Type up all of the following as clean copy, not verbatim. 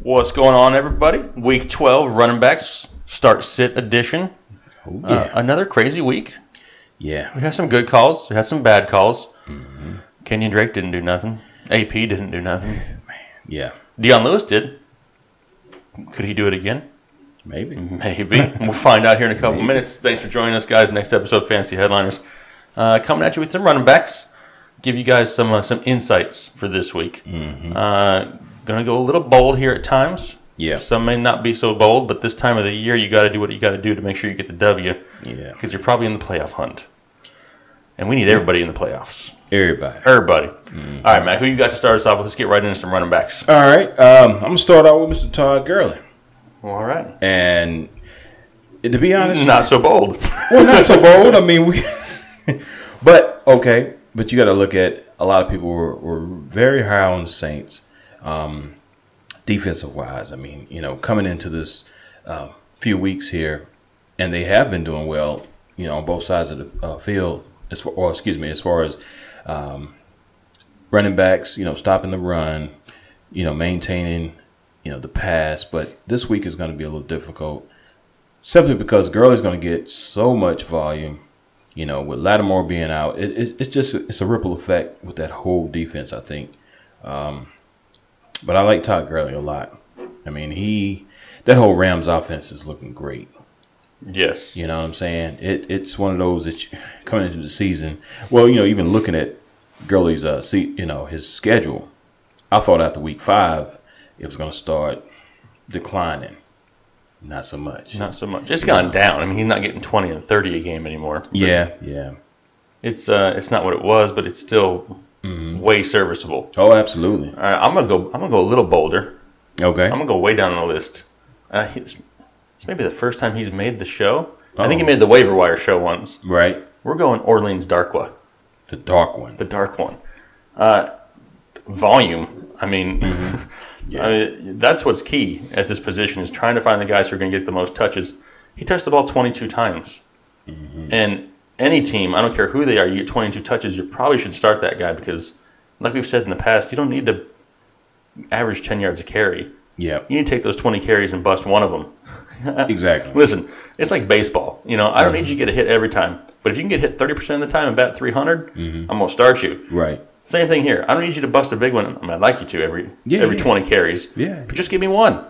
What's going on, everybody? Week 12, running backs, start-sit edition. Oh, yeah. Another crazy week. Yeah. We had some good calls. We had some bad calls. Kenyon Drake didn't do nothing. AP didn't do nothing. Yeah. Dion Lewis did. Could he do it again? Maybe. Maybe. We'll find out here in a couple minutes. Thanks for joining us, guys. Next episode, Fantasy Headliners. Coming at you with some running backs. Give you guys some insights for this week. Going to go a little bold here at times. Yeah. Some may not be so bold, but this time of the year, you got to do what you got to do to make sure you get the W. Yeah. Because you're probably in the playoff hunt. And we need everybody in the playoffs. Everybody. All right, Matt, who you got to start us off with? Let's get right into some running backs. All right. I'm going to start out with Mr. Todd Gurley. All right. And to be honest. Not so bold. Well, not so bold. I mean, but, okay. But you got to look at a lot of people were very high on the Saints. Defensive-wise, I mean, coming into this few weeks here, and they have been doing well, on both sides of the field, as far as running backs, stopping the run, maintaining, the pass. But this week is going to be a little difficult, simply because Gurley's going to get so much volume, with Lattimore being out. It's a ripple effect with that whole defense, I think. But I like Todd Gurley a lot. I mean, that whole Rams offense is looking great. Yes. You know what I'm saying? It's one of those that coming into the season. Well, even looking at Gurley's his schedule, I thought after week 5 it was going to start declining. Not so much. It's gone down. I mean, he's not getting 20 and 30 a game anymore. Yeah. It's not what it was, but it's still way serviceable. Oh, absolutely. All right, I'm gonna go a little bolder. Okay. I'm gonna go way down the list. It's maybe the first time he's made the show. I think he made the waiver wire show once. Right. We're going Orleans Darkwa. The dark one. The dark one. Volume. I mean, that's what's key at this position is trying to find the guys who are going to get the most touches. He touched the ball 22 times. And any team, I don't care who they are, you get 22 touches, you probably should start that guy because, like we've said in the past, you don't need to average 10 yards a carry. Yeah. You need to take those 20 carries and bust one of them. Exactly. Listen, it's like baseball. I don't need you to get a hit every time. But if you can get hit 30% of the time and bat 300, I'm going to start you. Right. Same thing here. I don't need you to bust a big one. I mean, I'd like you to every 20 carries. Yeah. But just give me one.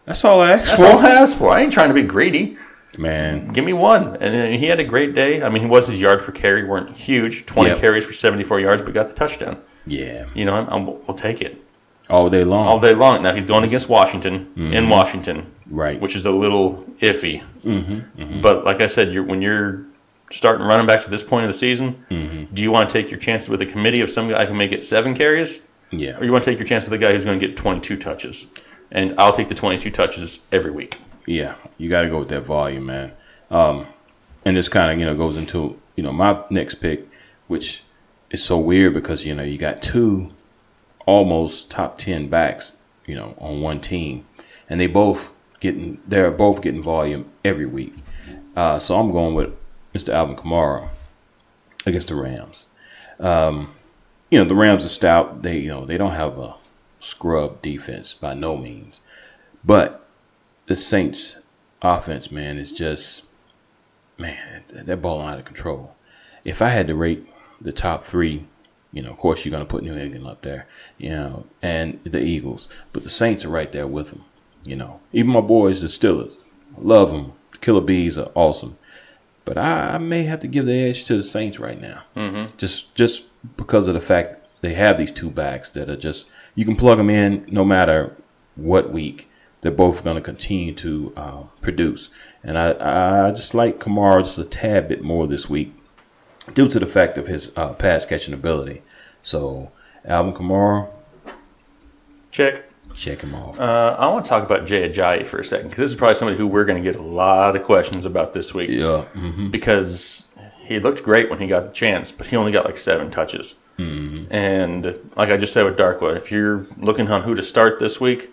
That's all I asked for. That's all I asked for. I ain't trying to be greedy. Man. Give me one. And then he had a great day. I mean, his yards per carry weren't huge. 20 carries for 74 yards, but got the touchdown. Yeah. We'll take it. All day long. All day long. Now, he's going against Washington, in Washington. Right. Which is a little iffy. But like I said, when you're starting running backs at this point of the season, do you want to take your chances with a committee of some guy who may get 7 carries? Yeah. Or you want to take your chance with a guy who's going to get 22 touches? And I'll take the 22 touches every week. Yeah. You got to go with that volume, man. And this kind of, goes into, my next pick, which is so weird because, you got 2 almost top 10 backs, on one team. And they're both getting volume every week. So I'm going with Mr. Alvin Kamara against the Rams. The Rams are stout. They don't have a scrub defense by no means. But the Saints offense, man, is just, that ball out of control. If I had to rate the top 3, of course you're going to put New England up there, and the Eagles. But the Saints are right there with them, Even my boys, the Steelers, I love them. The Killer Bees are awesome. But I may have to give the edge to the Saints right now. Just because of the fact they have these 2 backs that are just, you can plug them in no matter what week. They're both going to continue to produce. And I just like Kamara just a tad bit more this week due to the fact of his pass catching ability. So, Alvin Kamara. Check him off. I want to talk about Ajayi for a second because this is probably somebody who we're going to get a lot of questions about this week. Yeah. Because he looked great when he got the chance, but he only got like 7 touches. And like I just said with Darkwa, if you're looking on who to start this week,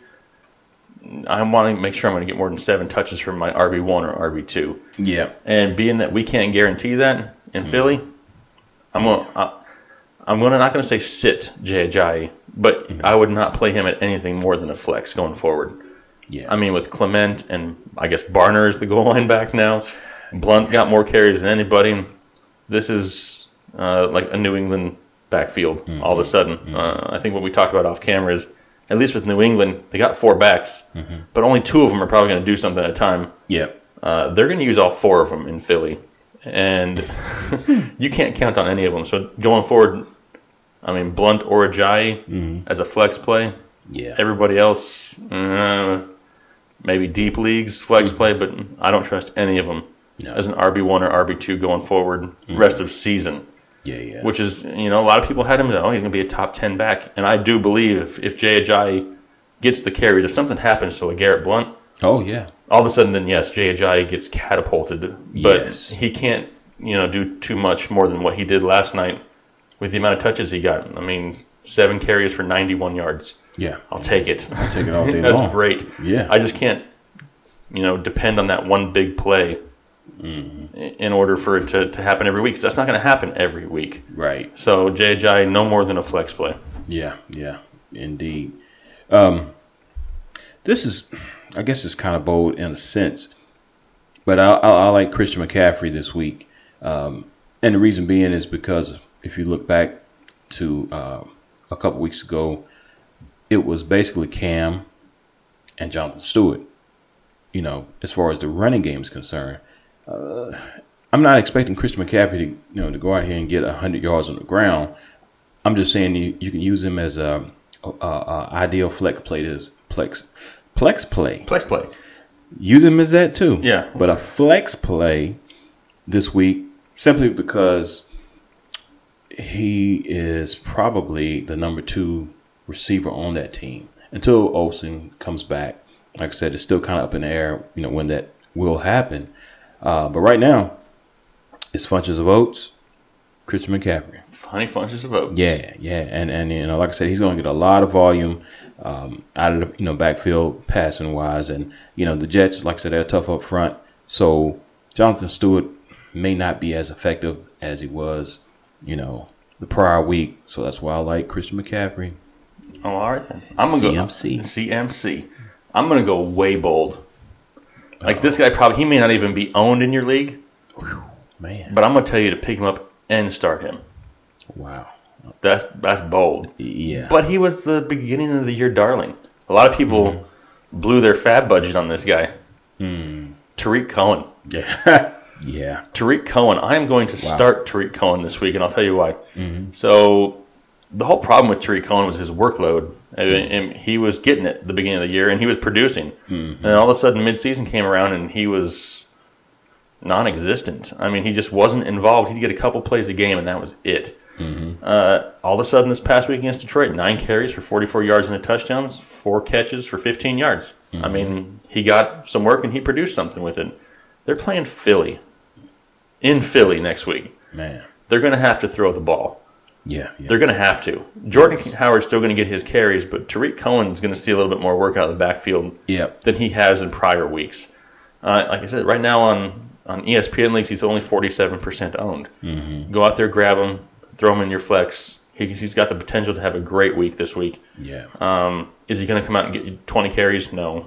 I want to make sure I'm going to get more than 7 touches from my RB1 or RB2. Yeah. And being that we can't guarantee that in Philly, I'm not going to say sit Ajayi, But I would not play him at anything more than a flex going forward. Yeah. I mean, with Clement and I guess Barner is the goal line back now. Blunt got more carries than anybody. This is like a New England backfield all of a sudden. I think what we talked about off camera is, at least with New England, they got 4 backs, but only 2 of them are probably going to do something at a time. Yep. They're going to use all 4 of them in Philly, and you can't count on any of them. So going forward, I mean, Blunt or Ajayi as a flex play. Yeah. Everybody else, maybe deep leagues flex play, but I don't trust any of them as an RB1 or RB2 going forward rest of season. Yeah. Which is, a lot of people had him, he's going to be a top 10 back. And I do believe if Jay Ajayi gets the carries, if something happens to a Garrett Blunt, oh, yeah. all of a sudden, then yes, Jay Ajayi gets catapulted. But he can't, do too much more than what he did last night with the amount of touches he got. I mean, 7 carries for 91 yards. Yeah. I'll take it. I'll take it all day That's long. great. Yeah. I just can't, depend on that one big play in order for it to happen every week. 'Cause that's not going to happen every week. Right. So Jay Ajayi, no more than a flex play. Yeah, indeed. This is, I guess it's kind of bold in a sense, but I like Christian McCaffrey this week. And the reason being is because if you look back to a couple weeks ago, it was basically Cam and Jonathan Stewart. As far as the running game is concerned, I'm not expecting Christian McCaffrey to go out here and get 100 yards on the ground. I'm just saying you can use him as a ideal flex play. Use him as that too. Yeah. But a flex play this week simply because he is probably the number 2 receiver on that team until Olsen comes back. Like I said, it's still kind of up in the air, when that will happen. But right now, it's Funches of Oats, Christian McCaffrey. Funny Funches of Oats. Yeah. And like I said, he's going to get a lot of volume out of the backfield passing wise. And, the Jets, like I said, they're tough up front. So Jonathan Stewart may not be as effective as he was, the prior week. So that's why I like Christian McCaffrey. Oh, all right then. I'm going to go CMC. I'm going to go way bold. Like this guy he may not even be owned in your league. Whew, man. But I'm going to tell you to pick him up and start him. Wow. That's bold. Yeah. But he was the beginning of the year darling. A lot of people blew their fab budget on this guy. Tarik Cohen. Yeah. Yeah. Tarik Cohen. I am going to start Tarik Cohen this week, and I'll tell you why. So the whole problem with Tarik Cohen was his workload. And he was getting it at the beginning of the year, and he was producing. And then all of a sudden, midseason came around, and he was non-existent. I mean, he just wasn't involved. He'd get a couple plays a game, and that was it. All of a sudden, this past week against Detroit, 9 carries for 44 yards and a touchdowns, 4 catches for 15 yards. I mean, he got some work, and he produced something with it. They're playing Philly. In Philly next week. Man. They're going to have to throw the ball. Yeah. They're going to have to. Jordan Howard's still going to get his carries, but Tarik Cohen's going to see a little bit more work out of the backfield than he has in prior weeks. Like I said, right now on ESPN leagues, he's only 47% owned. Go out there, grab him, throw him in your flex. He's got the potential to have a great week this week. Yeah. Is he going to come out and get you 20 carries? No,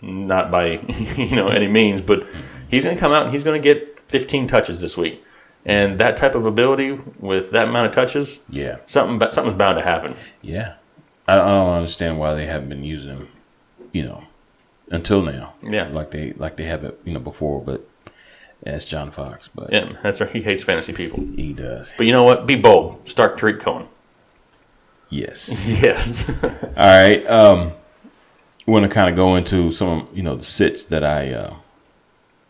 not by any means. But he's going to come out and he's going to get 15 touches this week. And that type of ability with that amount of touches, something's bound to happen. Yeah. I don't understand why they haven't been using him, until now. Yeah. Like they have it, before, but that's John Fox. But yeah, that's right. He hates fantasy people. He does. But you know what? Be bold. Start Tarik Cohen. Yes. Yes. All right. I want to kind of go into some, the sits that I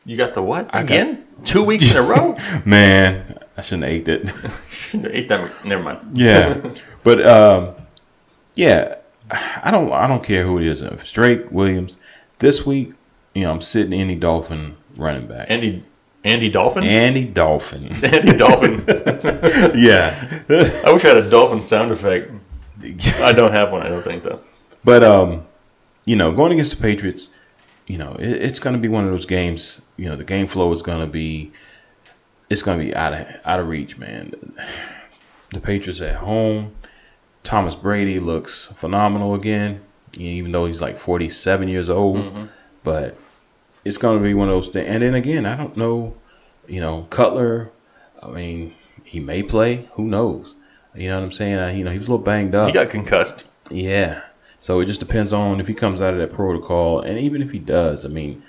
You got the what? Again? 2 weeks in a row? Man, I shouldn't have ate that. Shouldn't have ate that. Never mind. Yeah. But I don't care who it is. If it's Drake, Williams. This week, I'm sitting Andy Dolphin running back. Andy Dolphin? Andy Dolphin. Andy Dolphin. Yeah. I wish I had a dolphin sound effect. I don't have one, I don't think, though. But going against the Patriots, it's going to be one of those games. The game flow is going to be, out of reach, man. The Patriots at home, Thomas Brady looks phenomenal again, even though he's like 47 years old. Mm-hmm. But it's going to be one of those things. And then again, I don't know, Cutler, I mean, he may play. Who knows? You know what I'm saying? He was a little banged up. He got concussed. Yeah. So it just depends on if he comes out of that protocol. And even if he does, I mean,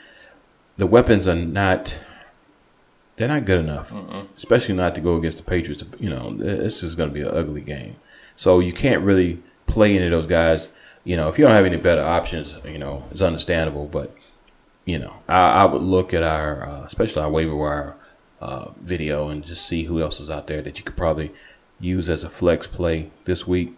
the weapons are not – they're not good enough, especially not to go against the Patriots. This is going to be an ugly game. So you can't really play any of those guys. If you don't have any better options, it's understandable. But, I would look at our especially our waiver wire video and just see who else is out there that you could probably use as a flex play this week.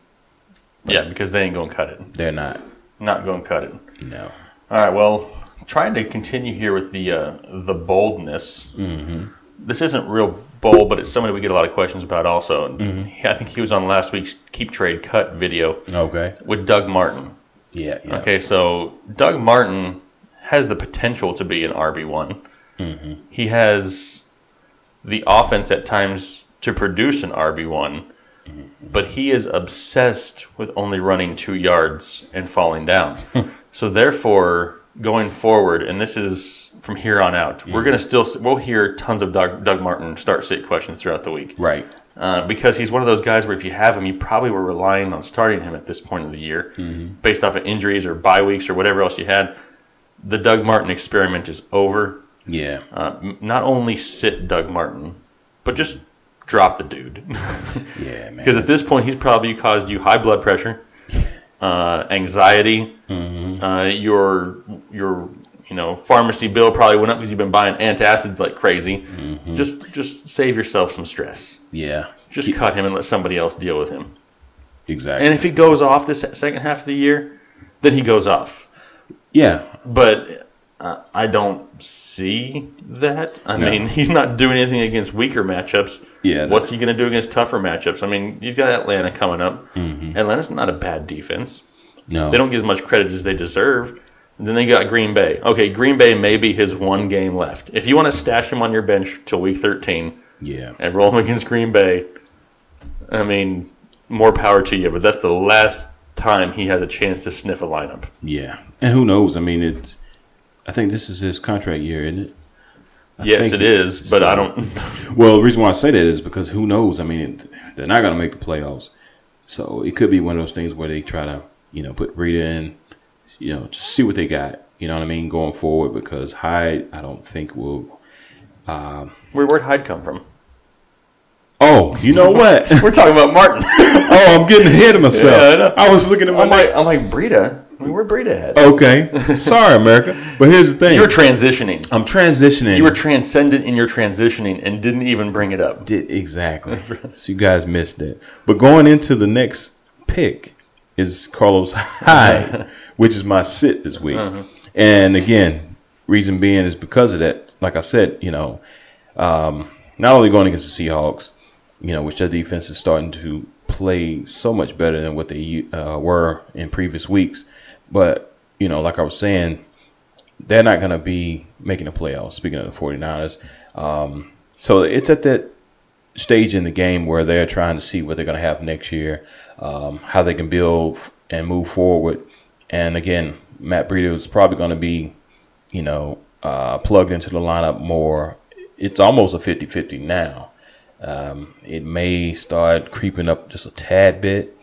But yeah, because they ain't going to cut it. They're not. Not going to cut it. No. All right, well, trying to continue here with the boldness. Mm-hmm. This isn't real bold, but it's somebody we get a lot of questions about also. Mm-hmm. I think he was on last week's Keep Trade Cut video. Okay. With Doug Martin. Yeah. Okay, so Doug Martin has the potential to be an RB1. Mm-hmm. He has the offense at times to produce an RB1, but he is obsessed with only running 2 yards and falling down. So therefore, going forward, and this is from here on out, we'll hear tons of Doug Martin start-sit questions throughout the week. Right. Because he's one of those guys where if you have him, you probably were relying on starting him at this point of the year, based off of injuries or bye weeks or whatever else you had. The Doug Martin experiment is over. Yeah. Not only sit Doug Martin, but just drop the dude. Yeah, man. Because at this point, he's probably caused you high blood pressure, anxiety. Your pharmacy bill probably went up because you've been buying antacids like crazy. Just save yourself some stress. Yeah. Just cut him and let somebody else deal with him. Exactly. And if he goes off this second half of the year, then he goes off. Yeah. But I don't see that. I mean, he's not doing anything against weaker matchups. Yeah. What's he going to do against tougher matchups? I mean, he's got Atlanta coming up. Atlanta's not a bad defense. No. They don't get as much credit as they deserve. And then they got Green Bay. Okay, Green Bay may be his one game left. If you want to stash him on your bench till week 13 and roll him against Green Bay, I mean, more power to you. But that's the last time he has a chance to sniff a lineup. Yeah. And who knows? I mean, I think this is his contract year, isn't it? Yes, it is, but I don't. Well, the reason why I say that is because who knows? I mean, they're not going to make the playoffs. So it could be one of those things where they try to, put Rita in, just see what they got, you know what I mean, going forward, because Hyde, I don't think will. Where'd Hyde come from? Oh, you know what? We're talking about Martin. I'm getting ahead of myself. Yeah, I was looking at my I'm like, Brita? I mean, where'd Brita head? Okay. Sorry, America. But here's the thing. You're transitioning. I'm transitioning. You were transcendent in your transitioning and didn't even bring it up. Exactly. So you guys missed that. But going into the next pick is Carlos Hyde, which is my sit this week. And again, reason being is because of that. Like I said, not only going against the Seahawks, which their defense is starting to play so much better than what they were in previous weeks. But, like I was saying, they're not going to be making the playoffs, speaking of the 49ers. So it's at that stage in the game where they're trying to see what they're going to have next year, how they can build and move forward. And, again, Matt Breida is probably going to be, plugged into the lineup more. It's almost a 50-50 now. It may start creeping up just a tad bit,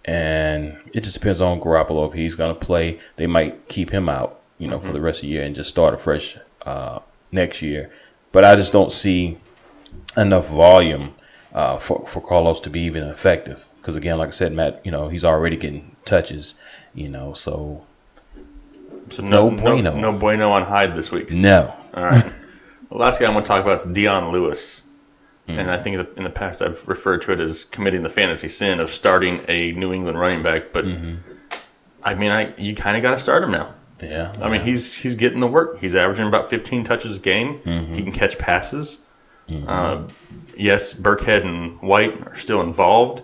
and it just depends on Garoppolo if he's going to play. They might keep him out, for the rest of the year and just start afresh next year. But I just don't see enough volume for Carlos to be even effective. Because again, like I said, Matt, he's already getting touches, so no bueno. No bueno on Hyde this week. No. All right. The last guy I'm going to talk about is Dion Lewis. And I think in the past I've referred to it as committing the fantasy sin of starting a New England running back. But, I mean, you kind of got to start him now. Yeah. I mean, he's getting the work. He's averaging about 15 touches a game. He can catch passes. Yes, Burkhead and White are still involved.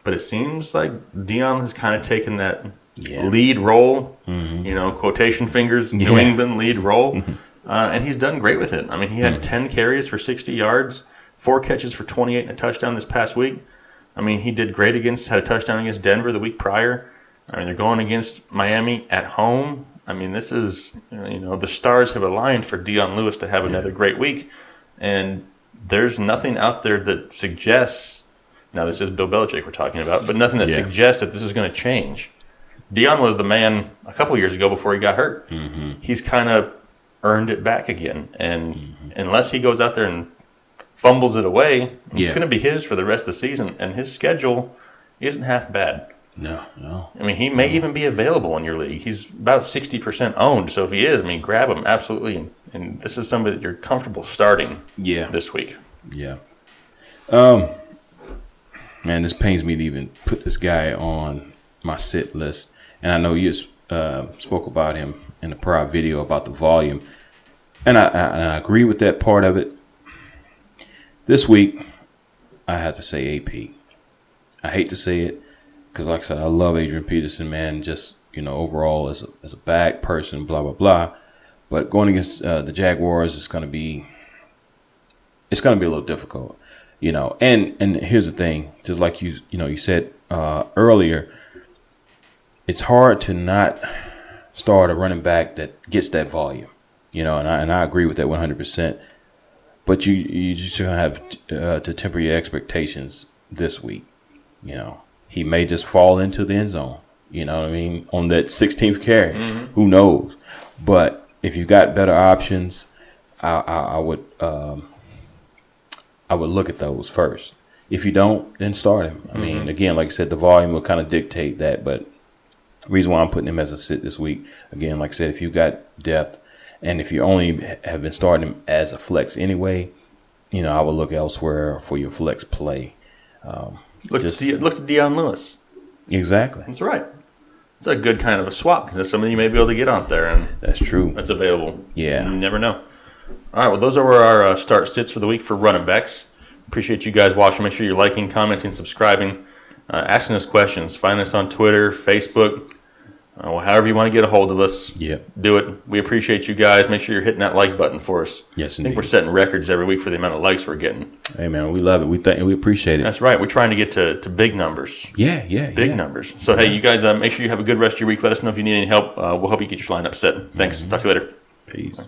But it seems like Dion has kind of taken that lead role, quotation fingers, New England lead role. And he's done great with it. I mean, he had 10 carries for 60 yards. 4 catches for 28 and a touchdown this past week. I mean, he did great had a touchdown against Denver the week prior. I mean, they're going against Miami at home. I mean, this is, the stars have aligned for Dion Lewis to have another great week. And there's nothing out there that suggests, now this is Bill Belichick we're talking about, but nothing that suggests that this is going to change. Dion was the man a couple years ago before he got hurt. Mm-hmm. He's kind of earned it back again. And unless he goes out there and fumbles it away, it's going to be his for the rest of the season. And his schedule isn't half bad. No. I mean, he may even be available in your league. He's about 60% owned. So if he is, grab him, absolutely. And this is somebody that you're comfortable starting this week. Yeah. Man, this pains me to even put this guy on my sit list. And I know you spoke about him in the prior video about the volume. And I agree with that part of it. This week, I have to say AP. I hate to say it because, like I said, I love Adrian Peterson, man, just, overall as a back person, blah, blah, blah. But going against the Jaguars is going to be a little difficult, And here's the thing, just like you said earlier, it's hard to not start a running back that gets that volume, and I agree with that 100%. But you just gonna have to temper your expectations this week. He may just fall into the end zone. You know what I mean? On that 16th carry, who knows? But if you got better options, I would look at those first. If you don't, then start him. I mean, again, like I said, the volume will kind of dictate that. But the reason why I'm putting him as a sit this week, again, like I said, if you got depth. And if you only have been starting him as a flex anyway, I would look elsewhere for your flex play. Look to Dion Lewis. Exactly. That's right. It's a good kind of a swap because that's somebody you may be able to get out there. And that's true. That's available. Yeah. You never know. All right, well, those are our start sits for the week for running backs. Appreciate you guys watching. Make sure you're liking, commenting, subscribing, asking us questions. Find us on Twitter, Facebook. However you want to get a hold of us, do it. We appreciate you guys. Make sure you're hitting that like button for us. Yes, indeed. I think we're setting records every week for the amount of likes we're getting. Hey, man, we love it. We appreciate it. That's right. We're trying to get to big numbers. Big numbers. So, hey, you guys, make sure you have a good rest of your week. Let us know if you need any help. We'll help you get your lineup set. Thanks. Talk to you later. Peace.